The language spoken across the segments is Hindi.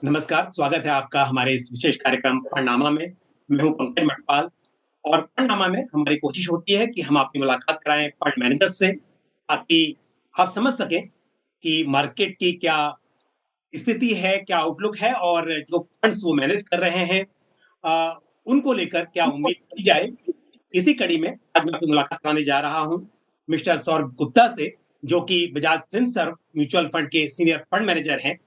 नमस्कार, स्वागत है आपका हमारे इस विशेष कार्यक्रम फंडनामा में। मैं हूँ पंकज मटपाल और फंडनामा में हमारी कोशिश होती है कि हम आपकी मुलाकात कराएँ फंड मैनेजर से, ताकि आप समझ सकें कि मार्केट की क्या स्थिति है, क्या आउटलुक है और जो फंड्स वो मैनेज कर रहे हैं उनको लेकर क्या उम्मीद की जाए। इसी कड़ी में आज मैं आपकी मुलाकात कराने जा रहा हूँ मिस्टर सौरभ गुप्ता से, जो कि बजाज फिनसर्व म्यूचुअल फंड के सीनियर फंड मैनेजर हैं।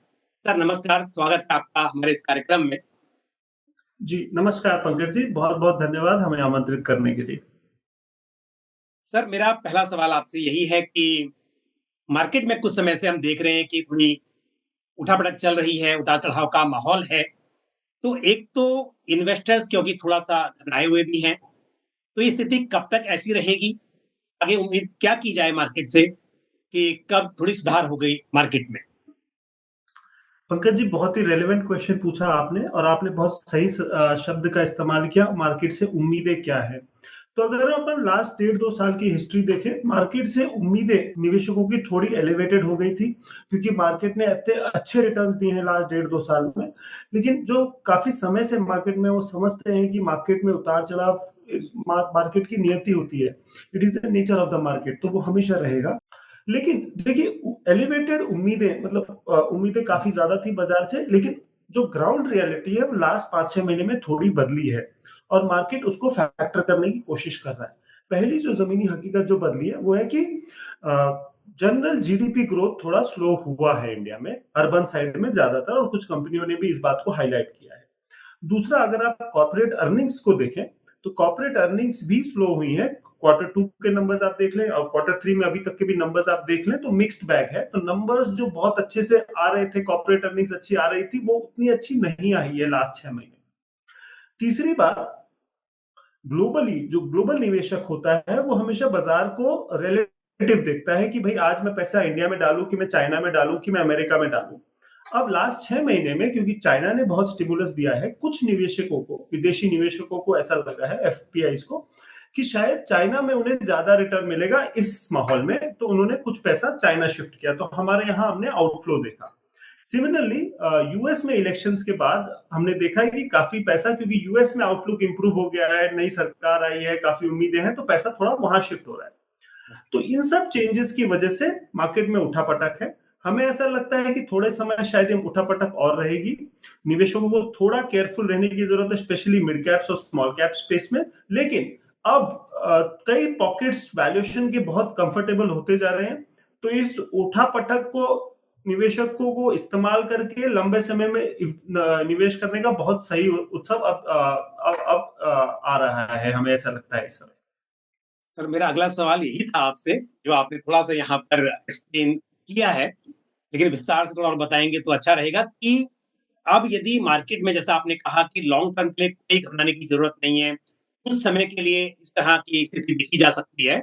सर नमस्कार, स्वागत है आपका हमारे इस कार्यक्रम में। जी, नमस्कार पंकज जी, बहुत-बहुत धन्यवाद हमें आमंत्रित करने के लिए। सर मेरा पहला सवाल आपसे यही है कि मार्केट में कुछ समय से हम देख रहे हैं कि थोड़ी उठा-पटक चल रही है, उतार-चढ़ाव का माहौल है। तो एक तो इन्वेस्टर्स क्योंकि थोड़ा-सा घबराए हुए भी हैं, तो ये स्थिति कब तक ऐसी रहेगी? आगे उम्मीद क्या की जाए मार्केट से कि कब थोड़ी सुधार हो गई मार्केट में? पंकज जी, बहुत ही रेलेवेंट क्वेश्चन पूछा आपने और आपने बहुत सही शब्द का इस्तेमाल किया, मार्केट से उम्मीदें क्या हैं? तो अगर अपन लास्ट डेढ़ 2 साल की हिस्ट्री देखें, मार्केट से उम्मीदें निवेशकों की थोड़ी एलिवेटेड हो गई थी, क्योंकि मार्केट ने इतने अच्छे रिटर्न्स दिए हैं लास्ट डेढ़ 2 साल में। लेकिन जो काफ़ी समय से मार्केट में वो समझते हैं कि मार्केट में उतार-चढ़ाव इस मार्केट की नियति होती है। It is the nature of the market, तो वो हमेशा रहेगा। लेकिन देखिए एलिवेटेड उम्मीदें मतलब उम्मीदें काफ़ी ज़्यादा थी बाज़ार से, लेकिन जो ग्राउंड रियलिटी है वो लास्ट 5-6 महीने में थोड़ी बदली है और मार्केट उसको फैक्टर करने की कोशिश कर रहा है। पहली जो ज़मीनी हकीकत जो बदली है वो है कि जनरल जीडीपी ग्रोथ थोड़ा स्लो हुआ है इंडिया में, अर्बन साइड में ज़्यादातर और कुछ कंपनियों ने भी इस बात को हाइलाइट किया है। दूसरा अगर आप कॉर्पोरेट अर्निंग्स को देखें, तो कॉर्पोरेट अर्निंग्स भी स्लो हुई हैं। क्वार्टर 2 के नंबर्स आप देख लें और क्वार्टर 3 में अभी तक के भी नंबर्स आप देख लें तो मिक्स्ड बैग है। तो नंबर्स जो बहुत अच्छे से आ रहे थे, कॉर्पोरेट अर्निंग्स अच्छी आ रही थी, वो उतनी अच्छी नहीं आई है लास्ट 6 महीने। तीसरी बात, ग्लोबली जो ग्लोबल निवेशक होता है, वो हमेशा बाजार को रिलेटिव देखता है कि भाई आज मैं पैसा इंडिया में डालूँ कि मैं चाइना में डालूँ कि मैं अमेरिका में डालूँ। अब लास्ट 6 महीने में क्योंकि चाइना ने बहुत स्टिमुलस दिया है, कुछ निवेशकों को, विदेशी निवेशकों को ऐसा लगा है एफपीआईज़ को कि शायद चाइना में उन्हें ज़्यादा रिटर्न मिलेगा इस माहौल में, तो उन्होंने कुछ पैसा चाइना शिफ्ट किया। तो हमारे यहाँ हमने आउटफ्लो देखा। सिमिलरली यूएस में इलेक्शंस के बाद हमने देखा है कि काफ़ी पैसा क्योंकि यूएस में आउटलुक इम्प्रूव हो गया है, नई सरकार आई है, काफ़ी उम्मीदें हैं, तो पैसा थोड़ा वहाँ शिफ्ट हो रहा है। तो इन सब चेंजेस की वजह से मार्केट में उठापटक है। हमें ऐसा लगता है कि थोड़े समय शायद ये उठापटक और रहेगी। निवेशकों को थोड़ा केयरफुल रहने की जरूरत है, स्पेशली मिड कैप्स और स्मॉल कैप स्पेस में। लेकिन अब कई पॉकेट्स वैल्यूएशन के बहुत कंफर्टेबल होते जा रहे हैं। तो इस उठापटक को निवेशकों को इस्तेमाल करके लंबे समय में निवेश करने का बहुत सही उत्सव अब आ रहा है, हमें ऐसा लगता है इस समय। सर मेरा अगला सवाल यही था आपसे, जो आपने थोड़ा-सा यहाँ पर एक्सप्लेन किया है, लेकिन विस्तार से थोड़ा और बताएँगे तो अच्छा रहेगा कि अब यदि मार्केट में जैसा आपने कहा कि लॉन्ग टर्म के लिए कोई घबराने की ज़रूरत नहीं है, कुछ समय के लिए इस तरह की स्थिति देखी जा सकती है।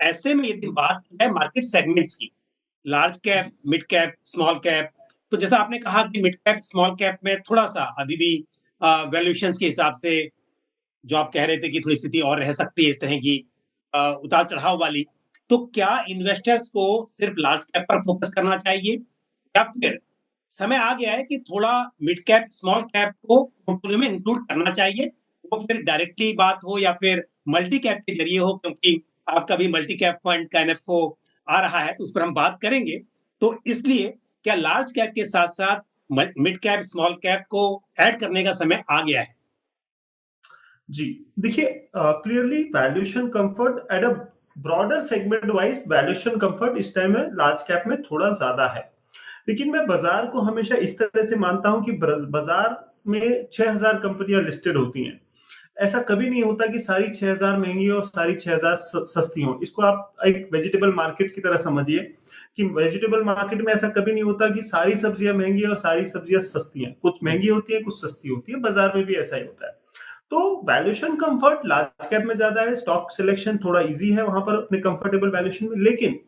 ऐसे में यदि बात की जाए मार्केट सेगमेंट्स की, large cap, mid cap, small cap, तो जैसा आपने कहा कि मिड कैप, स्मॉल कैप में थोड़ा-सा अभी भी वैल्यूएशंस के हिसाब से जो आप कह रहे थे कि थोड़ी स्थिति और रह सकती है इस तरह की उतार-चढ़ाव वाली। तो क्या इन्वेस्टर्स को सिर्फ लार्ज कैप पर फोकस करना चाहिए या फिर समय आ गया है कि थोड़ा मिड कैप, स्मॉल कैप को पोर्टफोलियो में इंक्लूड करना चाहिए? वो फिर डायरेक्टली बात हो या फिर मल्टी कैप के ज़रिए हो, क्योंकि आपका भी मल्टी कैप फंड का एनएफओ आ रहा है, तो उस पर हम बात करेंगे। तो इसलिए क्या लार्ज कैप के साथ-साथ मिड कैप, स्मॉल कैप को ऐड करने का समय आ गया है? जी, देखिए clearly valuation comfort at a broader segment wise valuation comfort इस टाइम में लार्ज कैप में थोड़ा ज्यादा है। लेकिन मैं बाजार को हमेशा इस तरह से मानता हूं कि बाजार में 6000 कंपनियां लिस्टेड होती हैं। ऐसा कभी नहीं होता कि सारी 6000 महंगी हो और सारी 6000 सस्ती हो। इसको आप एक वेजिटेबल मार्केट की तरह समझिए कि वेजिटेबल मार्केट में ऐसा कभी नहीं होता कि सारी सब्जियां महंगी और सारी सब्जियां सस्ती हैं। कुछ महंगी होती है, कुछ सस्ती होती है। बाजार में भी ऐसा ही होता है। तो वैल्यूएशन कंफर्ट लार्ज कैप में ज्यादा है, स्टॉक सिलेक्शन थोड़ा इजी है वहां पर अपने कंफर्टेबल वैल्यूएशन में। लेकिन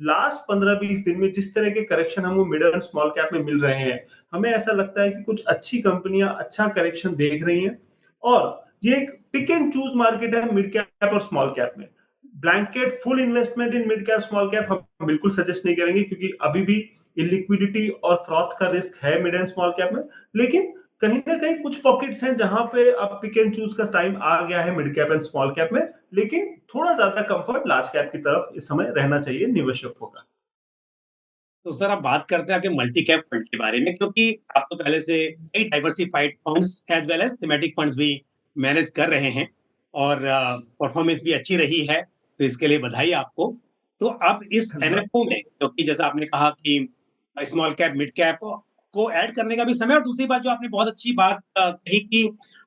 लास्ट 15-20 दिन में जिस तरह के करेक्शन हमको मिड एंड स्मॉल कैप में मिल रहे हैं, हमें ऐसा लगता है कि कुछ अच्छी कंपनियां अच्छा करेक्शन देख रही हैं और ये एक पिक एंड चूज मार्केट है मिड कैप और स्मॉल कैप में। Blanket full investment in mid cap small cap हम बिल्कुल सजेस्ट नहीं करेंगे, क्योंकि अभी भी इलिक्विडिटी और फ्रॉथ का रिस्क है मिड एंड स्मॉल कैप में, लेकिन कहीं ना कहीं कुछ पॉकेट्स हैं जहां पे अब पिक एंड चूज का टाइम आ गया है mid cap and small cap में, लेकिन थोड़ा ज्यादा कंफर्ट लार्ज कैप की तरफ इस समय रहना चाहिए निवेशकों का। तो सर आप बात करते हैं आपके मल्टी कैप फंड के बारे में, क्योंकि आप तो पहले से कई diversified funds as well as thematic funds भी मैनेज कर रहे हैं और परफॉर्मेंस भी अच्छी रही है, तो इसके लिए बधाई आपको। तो अब इस धन्यवाद। एनएफओ में, क्योंकि जैसा आपने कहा कि स्मॉल कैप मिड कैप को ऐड करने का भी समय, और दूसरी बात जो आपने बहुत अच्छी बात कही कि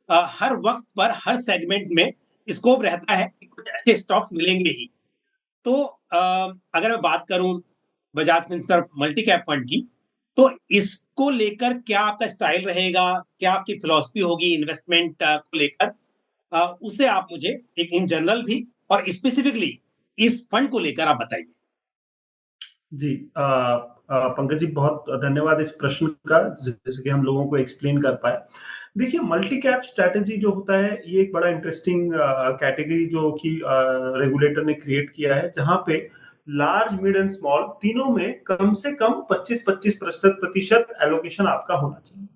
हर वक्त पर हर सेगमेंट में स्कोप रहता है कि कुछ अच्छे स्टॉक्स मिलेंगे ही। तो अगर मैं बात करूं Bajaj Finserv multi cap fund की, तो इसको लेकर क्या आपका स्टाइल रहेगा, क्या आपकी फिलॉसफी होगी इन्वेस्टमेंट को लेकर, उसे आप मुझे एक इन जनरल भी और स्पेसिफिकली इस फंड को लेकर आप बताइए। जी, पंकज जी बहुत धन्यवाद इस प्रश्न का, जैसे कि हम लोगों को एक्सप्लेन कर पाए। देखिए, मल्टी कैप स्ट्रैटेजी जो होता है ये एक बड़ा इंटरेस्टिंग कैटेगरी जो कि रेगुलेटर ने क्रिएट किया है, जहां पे लार्ज मिड एंड स्मॉल तीनों में कम से कम 25-25% एलोकेशन आपका होना चाहिए।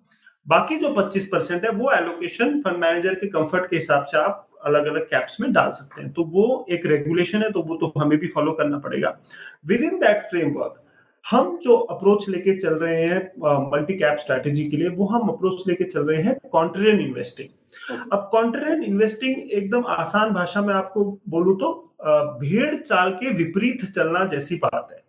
बाकी जो 25% है वो एलोकेशन फंड मैनेजर के कंफर्ट के हिसाब से आप अलग अलग कैप्स में डाल सकते हैं। तो वो एक रेगुलेशन है, तो वो तो हमें भी फॉलो करना पड़ेगा। विद इन दैट फ्रेमवर्क हम जो अप्रोच लेके चल रहे हैं मल्टी कैप स्ट्रैटेजी के लिए, वो हम अप्रोच लेके चल रहे हैं कॉन्ट्रेरियन इन्वेस्टिंग। अब कॉन्ट्रेरियन इन्वेस्टिंग एकदम आसान भाषा में आपको बोलूं तो भेड़ चाल के विपरीत चलना जैसी बात है।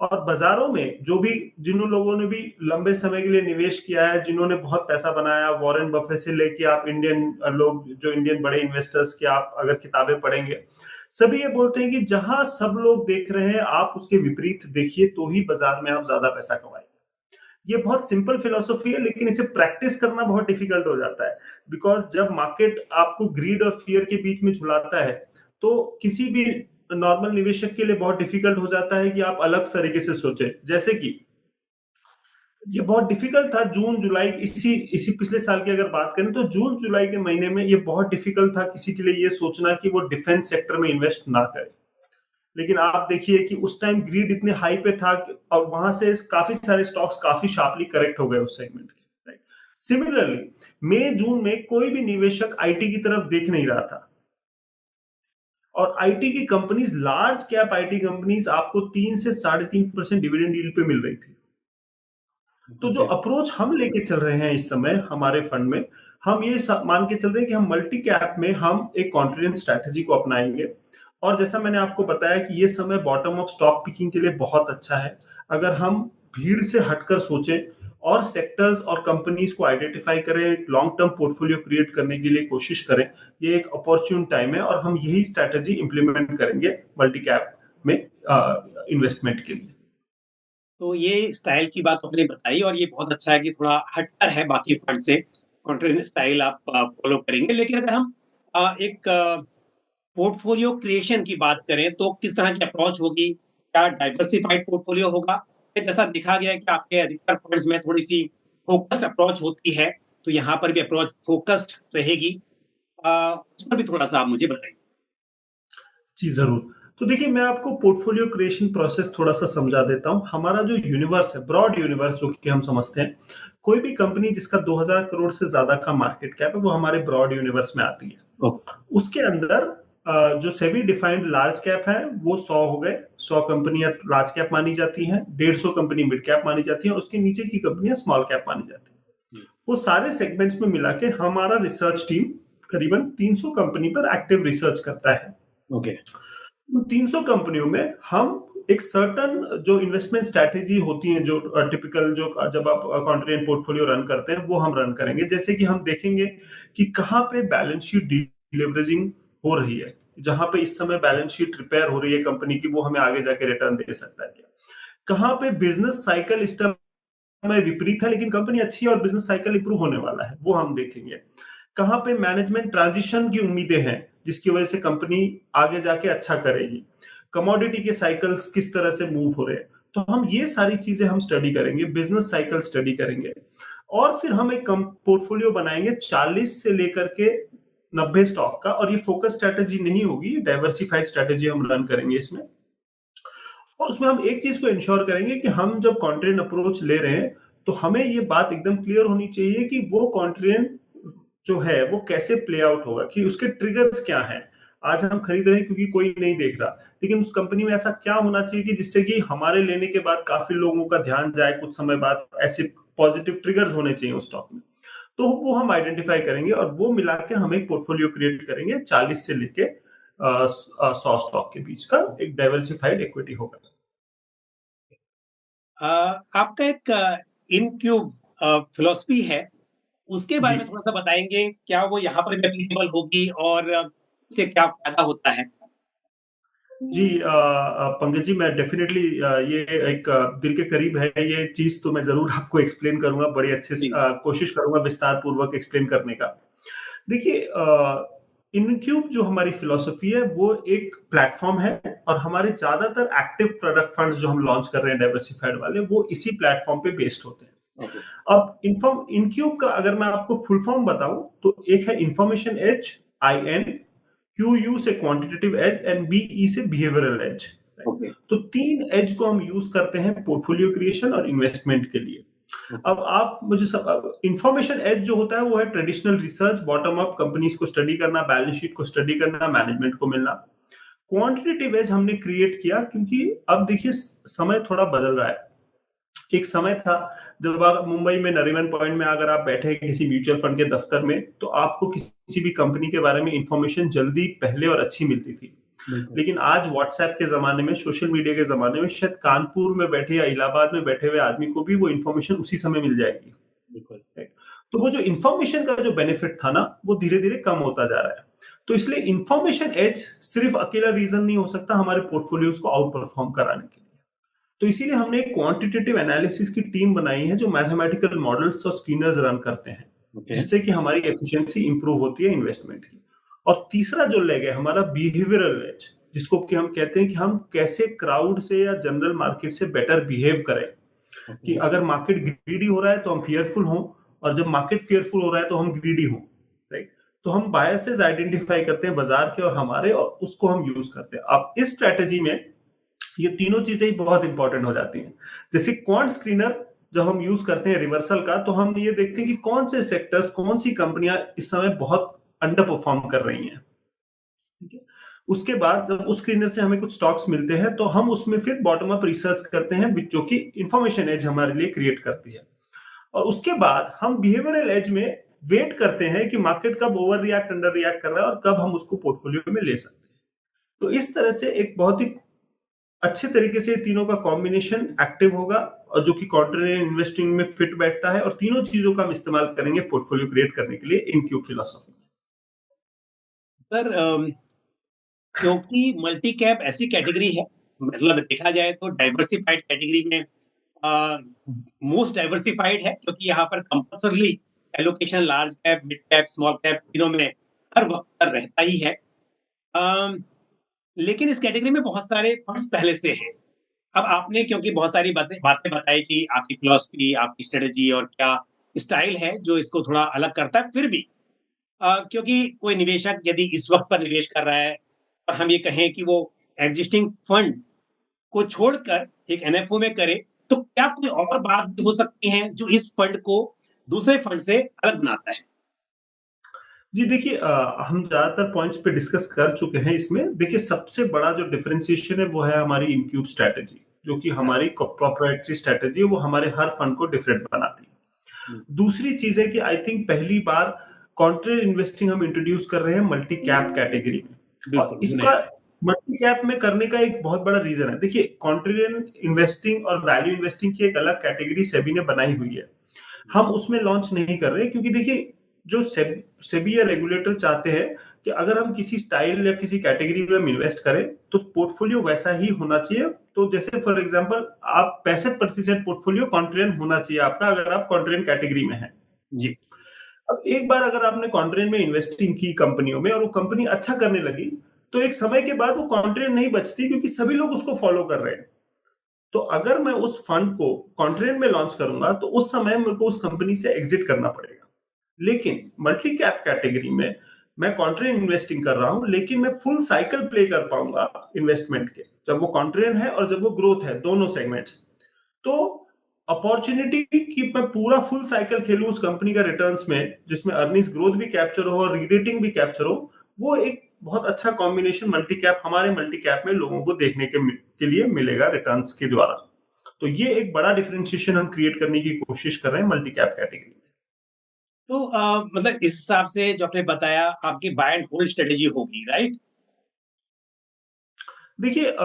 और बाजारों में जो भी जिन लोगों ने भी लंबे समय के लिए निवेश किया है, जिन्होंने बहुत पैसा बनाया, वॉरेन बफे से लेके आप इंडियन लोग जो इंडियन बड़े इन्वेस्टर्स की आप अगर किताबें पढ़ेंगे, सभी ये बोलते हैं कि जहां सब लोग देख रहे हैं आप उसके विपरीत देखिए, तो ही बाजार में आप ज्यादा पैसा कमाएंगे। ये बहुत सिंपल फिलोसॉफी है, लेकिन इसे प्रैक्टिस करना बहुत डिफिकल्ट हो जाता है। बिकॉज जब मार्केट आपको ग्रीड और फियर के बीच में झुलाता है, तो किसी भी नॉर्मल निवेशक के लिए बहुत डिफिकल्ट हो जाता है कि आप अलग तरीके से सोचें। जैसे कि ये बहुत डिफिकल्ट था जून जुलाई, इसी इसी पिछले साल की अगर बात करें तो जून जुलाई के महीने में ये बहुत डिफिकल्ट था किसी के लिए ये सोचना कि वो डिफेंस सेक्टर में इन्वेस्ट ना करे। लेकिन आप देखिए कि उस टाइम ग्रीड इतने हाई पे था और वहां से काफी सारे स्टॉक्स काफी शार्पली करेक्ट हो गए उस सेगमेंट के। सिमिलरली मई जून में कोई भी निवेशक आईटी की तरफ देख नहीं रहा था, और आईटी की companies, large cap IT companies आपको 3 से 3.5% डिविडेंड यील्ड पे मिल रही थी। तो जो अप्रोच हम लेके चल रहे हैं इस समय हमारे फंड में, हम ये मान के चल रहे हैं कि हम मल्टी कैप में हम एक कॉन्ट्रेरियन स्ट्रैटेजी को अपनाएंगे। और जैसा मैंने आपको बताया कि ये समय बॉटम ऑफ स्टॉक पिकिंग के लिए बहुत अच्छा है। अगर हम भीड़ से हटकर सोचें और सेक्टर्स और कंपनीज को आइडेंटिफाई करें, लॉन्ग टर्म पोर्टफोलियो क्रिएट करने के लिए कोशिश करें, ये एक अपॉर्चुन टाइम है और हम यही स्ट्रैटेजी इंप्लीमेंट करेंगे मल्टी कैप में इन्वेस्टमेंट के लिए। तो ये स्टाइल की बात आपने बताई और ये बहुत अच्छा है कि थोड़ा हटकर है बाकी फंड से, कॉन्ट्रेरियन स्टाइल आप फॉलो करेंगे। लेकिन अगर हम एक पोर्टफोलियो क्रिएशन की बात करें तो किस तरह की अप्रोच होगी? क्या डाइवर्सिफाइड पोर्टफोलियो होगा? जैसा देखा गया है कि आपके अधिकतर फंड्स में थोड़ी सी फोकस्ड अप्रोच होती है, तो यहाँ पर भी अप्रोच फोकस्ड रहेगी। उस पर भी थोड़ा सा आप मुझे बताइए। जी, ज़रूर। तो देखिए, मैं आपको पोर्टफोलियो क्रिएशन प्रोसेस थोड़ा-सा समझा देता हूँ। हमारा जो यूनिवर्स है, ब्रॉड यूनिवर्स जो कि हम समझते हैं, कोई भी कंपनी जिसका 2000 करोड़ से ज़्यादा का मार्केट कैप है, वो हमारे ब्रॉड यूनिवर्स में आती है। ओके। उसके अंदर जो सेबी डिफाइंड लार्ज कैप है, वो 100 हो गए। 100 कंपनियाँ लार्ज कैप मानी जाती हैं, 150 कंपनी मिड कैप मानी जाती हैं, और उसके नीचे की कंपनियाँ स्मॉल कैप मानी जाती हैं। वो सारे सेगमेंट्स में मिला के हमारा रिसर्च टीम करीबन 300 कंपनी पर एक्टिव रिसर्च करता है। ओके। 300 कंपनियों में हम एक सर्टन जो इन्वेस्टमेंट स्ट्रैटेजी होती है, जो टिपिकल जो जब आप कॉन्ट्रेरियन पोर्टफोलियो रन करते हैं, वो हम रन करेंगे। जैसे कि हम देखेंगे कि कहाँ पे बैलेंस शीट डिलीवरेजिंग हो रही है, जहां पे इस समय बैलेंस शीट रिपेयर हो रही है कंपनी की, वो हमें आगे जाके रिटर्न दे सकता है क्या। कहाँ पे बिजनेस साइकिल इस समय विपरीत है लेकिन कंपनी अच्छी है और बिजनेस साइकिल इंप्रूव होने वाला है, वो हम देखेंगे। कहाँ पे मैनेजमेंट ट्रांजिशन की उम्मीदें हैं जिसकी वजह से कंपनी आगे जाके अच्छा करेगी। कमोडिटी के साइकिल्स किस तरह से मूव हो रहे हैं, तो हम ये सारी चीजें हम स्टडी करेंगे, बिजनेस साइकिल स्टडी करेंगे। और फिर हम एक पोर्टफोलियो बनाएंगे 40 से लेकर के 90 स्टॉक का, और ये फोकस स्ट्रेटेजी नहीं होगी, डाइवर्सिफाइड स्ट्रेटेजी हम रन करेंगे इसमें। और उसमें हम एक चीज को इंश्योर करेंगे कि हम जब कॉन्ट्रेन अप्रोच ले रहे हैं तो हमें ये बात एकदम क्लियर होनी चाहिए कि वो कॉन्ट्रेन जो है वो कैसे प्ले आउट होगा, कि उसके ट्रिगर्स क्या हैं। आज हम खरीद रहे हैं क्योंकि कोई नहीं देख रहा, लेकिन उस कंपनी में ऐसा क्या होना चाहिए कि जिससे कि हमारे लेने के बाद काफी लोगों का ध्यान जाए कुछ समय बाद, ऐसे पॉजिटिव ट्रिगर्स होने चाहिए उस स्टॉक में। तो वो हम आइडेंटिफाई करेंगे और वो मिला के हम एक पोर्टफोलियो क्रिएट करेंगे 40 से लेके 100 स्टॉक के बीच का एक डाइवर्सिफाइड इक्विटी होगा। आपका एक इनक्यूब फिलॉसफी है, उसके बारे जी में थोड़ा-सा बताएँगे? क्या वो यहाँ पर भी एप्लीकेबल होगी और इससे क्या फ़ायदा होता है? जी, पंकज जी, मैं डेफिनेटली ये एक दिल के करीब है ये चीज, तो मैं जरूर आपको एक्सप्लेन करूंगा बड़े अच्छे से, जी, कोशिश करूंगा विस्तार पूर्वक एक्सप्लेन करने का। देखिए, इनक्यूब जो हमारी फिलॉसफी है वो एक प्लेटफॉर्म है, और हमारे ज्यादातर एक्टिव प्रोडक्ट फंड्स जो हम लॉन्च कर रहे हैं डाइवर्सिफाइड वाले, वो इसी प्लेटफॉर्म पे बेस्ड होते हैं। ओके, अब इन्फॉर्म इनक्यूब का अगर मैं आपको फुल फॉर्म बताऊं तो एक है इंफॉर्मेशन एज, IN, QU से क्वांटिटेटिव एज, एंड BE से बिहेवियरल एज। ओके, तो 3 एज को हम यूज करते हैं पोर्टफोलियो क्रिएशन और इन्वेस्टमेंट के लिए। ओके, अब आप मुझे सब, इंफॉर्मेशन एज जो होता है वो है traditional research, bottom up, companies को स्टडी करना, बैलेंस शीट को स्टडी करना, मैनेजमेंट को मिलना। क्वांटिटेटिव एज हमने क्रिएट किया क्योंकि अब देखिए समय थोड़ा बदल रहा है। एक समय था जब आप मुंबई में नरीमन पॉइंट में अगर आप बैठे किसी म्यूचुअल फंड के दफ्तर में, तो आपको किसी भी कंपनी के बारे में इंफॉर्मेशन जल्दी, पहले और अच्छी मिलती थी। बिल्कुल, लेकिन आज व्हाट्सएप के जमाने में, सोशल मीडिया के जमाने में, शायद कानपुर में बैठे या इलाहाबाद में बैठे हुए आदमी को भी वो इंफॉर्मेशन उसी समय मिल जाएगी। बिल्कुल। राइट? तो वो जो इंफॉर्मेशन का जो बेनिफिट था ना, वो धीरे धीरे कम होता जा रहा है। तो इसलिए इंफॉर्मेशन एज सिर्फ अकेला रीजन नहीं हो सकता हमारे पोर्टफोलियोज को आउट परफॉर्म कराने के लिए। तो इसीलिए हमने एक क्वांटिटेटिव एनालिसिस की टीम बनाई है जो मैथमेटिकल मॉडल्स और स्कीनर्स रन करते हैं, ओके, जिससे कि हमारी एफिशिएंसी इंप्रूव होती है इन्वेस्टमेंट की। और तीसरा जो लेग है हमारा बिहेवियरल एज, जिसको कि हम कहते हैं कि हम कैसे क्राउड से या जनरल मार्केट से बेटर बिहेव करें। कि ओके, अगर मार्केट ग्रीडी हो रहा है तो हम फियरफुल हों, और जब मार्केट फियरफुल हो रहा है तो हम ग्रीडी हों। राइट? तो हम बायसेस आइडेंटिफाई करते हैं बाजार के और हमारे, और उसको हम यूज करते हैं। अब इस स्ट्रेटेजी में ये तीनों चीजें ही बहुत इंपॉर्टेंट हो जाती हैं। जैसे क्वांट स्क्रीनर जब हम यूज करते हैं रिवर्सल का, तो हम ये देखते हैं कि कौन से सेक्टर्स, कौन सी कंपनियां इस समय बहुत अंडर परफॉर्म कर रही हैं। ठीक है? उसके बाद जब उस स्क्रीनर से हमें कुछ स्टॉक्स मिलते हैं तो हम उसमें फिर बॉटम अप रिसर्च करते हैं, जो कि इंफॉर्मेशन एज हमारे लिए क्रिएट करती है। और उसके बाद हम बिहेवियरल एज में वेट करते हैं कि मार्केट कब ओवर रिएक्ट, अंडर रिएक्ट कर रहा है, और कब हम उसको पोर्टफोलियो में ले सकते हैं। तो इस तरह से एक बहुत ही अच्छे तरीके से तीनों का कॉम्बिनेशन एक्टिव होगा, और जो कि कॉन्ट्रेरियन इन्वेस्टिंग में फिट बैठता है, और तीनों चीजों का हम इस्तेमाल करेंगे पोर्टफोलियो क्रिएट करने के लिए इनक्यूब फिलोसॉफी। सर क्योंकि मल्टी कैप ऐसी कैटेगरी है, मतलब देखा जाए तो डाइवर्सिफाइड कैटेगरी में अ, मोस्ट डाइवर्सिफाइड है, क्योंकि यहाँ पर compulsorily allocation large cap, mid cap, small cap तीनों में हर वक़्त पर रहता ही है। अ, लेकिन इस कैटेगरी में बहुत सारे फंड्स पहले से हैं। अब आपने क्योंकि बहुत सारी बातें बातें बताई कि आपकी फिलॉसफी, आपकी स्ट्रेटजी और क्या स्टाइल है जो इसको थोड़ा अलग करता है, फिर भी क्योंकि कोई निवेशक यदि इस वक़्त पर निवेश कर रहा है और हम ये कहें कि वो एक्जिस्टिंग फंड को छोड़कर एक एनएफओ में करे, तो क्या कोई और बात भी हो सकती हैं जो इस फंड को दूसरे फंड से अलग बनाता है? जी देखिए, हम ज्यादातर पॉइंट्स पे डिस्कस कर चुके हैं। इसमें देखिए सबसे बड़ा जो डिफरेंशिएशन है वो है हमारी इनक्यूब स्ट्रेटेजी, जो कि हाँ, हमारी प्रोप्राइटरी स्ट्रेटेजी है, वो हमारे हर फंड को डिफरेंट बनाती हुँ, है। दूसरी चीज है कि आई थिंक पहली बार कॉन्ट्रेर इन्वेस्टिंग हम इंट्रोड्यूस कर रहे हैं मल्टी कैप कैटेगरी में। और बिल्कुल, ये इसका नया है। मल्टी कैप में करने का एक बहुत बड़ा रीजन है। देखिए, कॉन्ट्रेरियन इन्वेस्टिंग और वैल्यू इन्वेस्टिंग की एक अलग कैटेगरी सेबी ने बनाई हुई है। हम उसमें लॉन्च नहीं कर रहे क्योंकि देखिए, जो सेबी या रेगुलेटर चाहते हैं कि अगर हम किसी स्टाइल या किसी कैटेगरी में हम इन्वेस्ट करें तो पोर्टफोलियो वैसा ही होना चाहिए। तो जैसे फॉर एग्जांपल, आप 65% पोर्टफोलियो कॉन्ट्रेन होना चाहिए आपका, अगर आप कॉन्ट्रेन कैटेगरी में हैं। जी, अब एक बार अगर आपने कॉन्ट्रेन में इन्वेस्टिंग की कंपनियों में और वो कंपनी अच्छा करने लगी, तो एक समय के बाद वो कॉन्ट्रेन नहीं बचती क्योंकि सभी लोग उसको फॉलो कर रहे हैं। तो अगर मैं उस फंड को कॉन्ट्रेन में लॉन्च करूंगा तो उस समय मेरे को उस कंपनी से एग्जिट करना पड़ेगा। लेकिन मल्टी कैप कैटेगरी में मैं कॉन्ट्रेन इन्वेस्टिंग कर रहा हूं, लेकिन मैं फुल साइकिल प्ले कर पाऊंगा इन्वेस्टमेंट के, जब वो कॉन्ट्रेन है और जब वो ग्रोथ है, दोनों सेगमेंट्स। तो अपॉर्चुनिटी कि मैं पूरा फुल साइकिल खेलूं उस कंपनी का रिटर्न्स में, जिसमें अर्निंग्स ग्रोथ भी कैप्चर हो और रीरेटिंग भी कैप्चर हो, वो एक बहुत अच्छा कॉम्बिनेशन मल्टी कैप, हमारे मल्टी कैप में लोगों को देखने के लिए मिलेगा रिटर्न्स के द्वारा। तो ये एक बड़ा डिफरेंशिएशन हम क्रिएट करने की कोशिश कर रहे हैं मल्टी कैप कैटेगरी में। तो मतलब इस हिसाब से जो आपने बताया आपकी बाय एंड होल्ड स्ट्रेटेजी होगी, राइट? देखिए,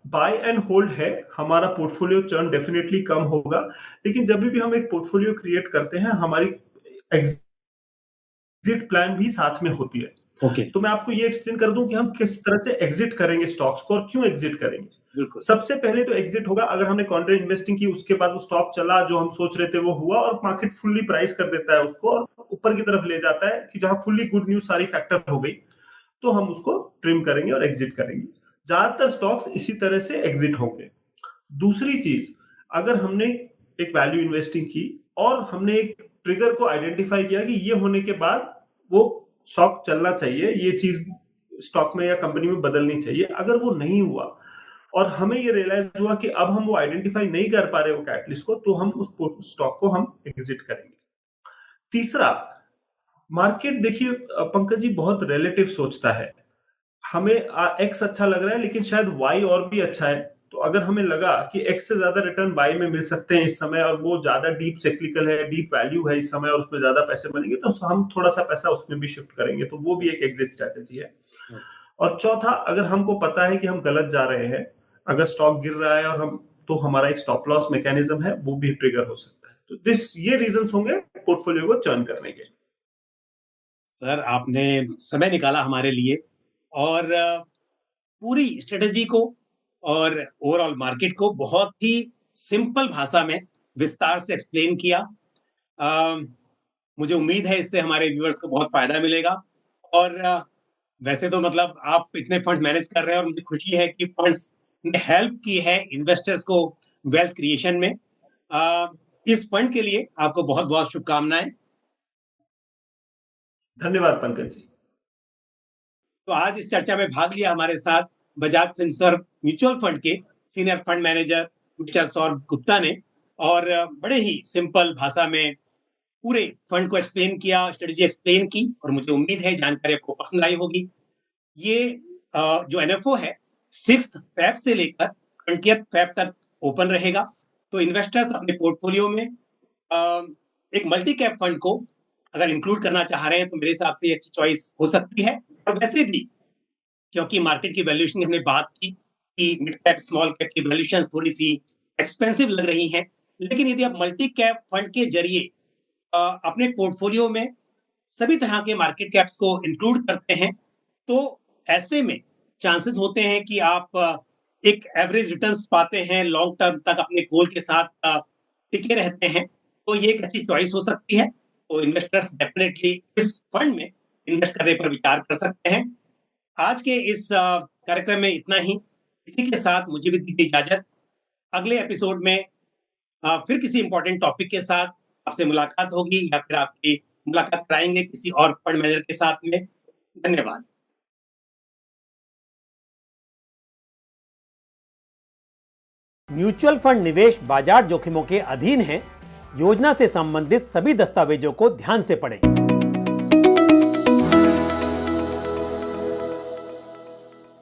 बाय एंड होल्ड है, हमारा पोर्टफोलियो चर्न डेफिनेटली कम होगा, लेकिन जब भी हम एक पोर्टफोलियो क्रिएट करते हैं, हमारी एग्जिट प्लान भी साथ में होती है। ओके, तो मैं आपको ये एक्सप्लेन कर दूं कि हम किस तरह से एग्जिट करेंगे स्टॉक्स को और क्यों एग्जिट करेंगे। बिल्कुल। सबसे पहले तो एग्जिट होगा अगर हमने कॉन्ट्रेक्ट इन्वेस्टिंग की, उसके बाद वो स्टॉक चला, जो हम सोच रहे थे वो हुआ, और मार्केट फुल्ली प्राइस कर देता है उसको और ऊपर की तरफ ले जाता है कि जहां फुल्ली गुड न्यूज सारी फैक्टर हो गई, तो हम उसको ट्रिम करेंगे और एग्जिट करेंगे। ज्यादातर स्टॉक्स इसी तरह से एग्जिट होंगे। दूसरी चीज, अगर हमने एक वैल्यू इन्वेस्टिंग की और हमने एक ट्रिगर को आइडेंटिफाई किया कि ये होने के बाद वो स्टॉक चलना चाहिए, ये चीज स्टॉक में या कंपनी में बदलनी चाहिए, अगर वो नहीं हुआ और हमें ये रियलाइज हुआ कि अब हम वो आइडेंटिफाई नहीं कर पा रहे वो कैटलिस्ट को, तो हम उस स्टॉक को हम एग्जिट करेंगे। तीसरा, मार्केट देखिए पंकज जी बहुत रिलेटिव सोचता है। हमें एक्स अच्छा लग रहा है, लेकिन शायद वाई और भी अच्छा है। तो अगर हमें लगा कि एक्स से ज्यादा रिटर्न वाई में मिल सकते हैं इस समय, और वो ज्यादा डीप सेक्लिकल है, डीप वैल्यू है इस समय, और उसमें ज्यादा पैसे बनेंगे, तो हम थोड़ा सा पैसा उसमें भी शिफ्ट करेंगे। तो वो भी एक एग्जिट स्ट्रेटेजी है। और चौथा, अगर हमको पता है कि हम गलत जा रहे हैं, अगर स्टॉक गिर रहा है और हम, तो हमारा एक स्टॉप लॉस मैकेनिज्म है, वो भी ट्रिगर हो सकता है। तो ये रीजंस होंगे पोर्टफोलियो को चर्न करने के। सर आपने समय निकाला हमारे लिए और पूरी स्ट्रेटेजी को और ओवरऑल मार्केट को बहुत ही सिंपल भाषा में विस्तार से एक्सप्लेन किया। अ, मुझे उम्मीद है इससे हमारे व्यूअर्स को बहुत फायदा मिलेगा और वैसे तो मतलब आप इतने फंड्स मैनेज कर रहे हैं और मुझे खुशी है कि फंड्स ने हेल्प की है इन्वेस्टर्स को वेल्थ क्रिएशन में। अ, इस फंड के लिए आपको बहुत-बहुत शुभकामनाएँ। धन्यवाद पंकज जी। तो आज इस चर्चा में भाग लिया हमारे साथ बजाज फिनसर्व म्यूचुअल फंड के senior fund manager mister Saurabh Gupta ने और बड़े ही सिंपल भाषा में पूरे फंड को एक्सप्लेन किया, स्ट्रेटेजी एक्सप्लेन की और मुझे उम्मीद है जानकारी आपको पसंद आई होगी। ये जो एनएफओ है 6 फेब से लेकर 20 फेब तक ओपन रहेगा। तो इन्वेस्टर्स अपने पोर्टफोलियो में एक मल्टी कैप फंड को अगर इंक्लूड करना चाह रहे हैं तो मेरे हिसाब से ये अच्छी चॉइस हो सकती है। और वैसे भी क्योंकि मार्केट की वैल्यूएशन की हमने बात की कि मिड कैप, स्मॉल कैप की वैल्यूएशंस थोड़ी-सी एक्सपेंसिव लग रही हैं। लेकिन यदि आप मल्टी कैप फंड के ज़रिए अपने पोर्टफोलियो में सभी तरह के मार्केट कैप्स को इंक्लूड करते हैं, तो ऐसे में चांसेस होते हैं कि आप एक एवरेज रिटर्न्स पाते हैं, लॉन्ग टर्म तक अपने गोल के साथ टिके रहते हैं। तो ये एक अच्छी चॉइस हो सकती है। तो इन्वेस्टर्स डेफिनिटली इस फंड में इन्वेस्ट करने पर विचार कर सकते हैं। आज के इस कार्यक्रम में इतना ही। इसी के साथ मुझे भी दीजिए इजाज़त। अगले एपिसोड में फिर किसी इम्पोर्टेंट टॉपिक के साथ आपसे मुलाकात होगी या फिर आपकी मुलाकात कराएँगे किसी और फंड मैनेजर के साथ में। धन्यवाद। म्यूचुअल फंड निवेश बाजार जोखिमों के अधीन है। योजना से संबंधित सभी दस्तावेजों को ध्यान से पढ़ें।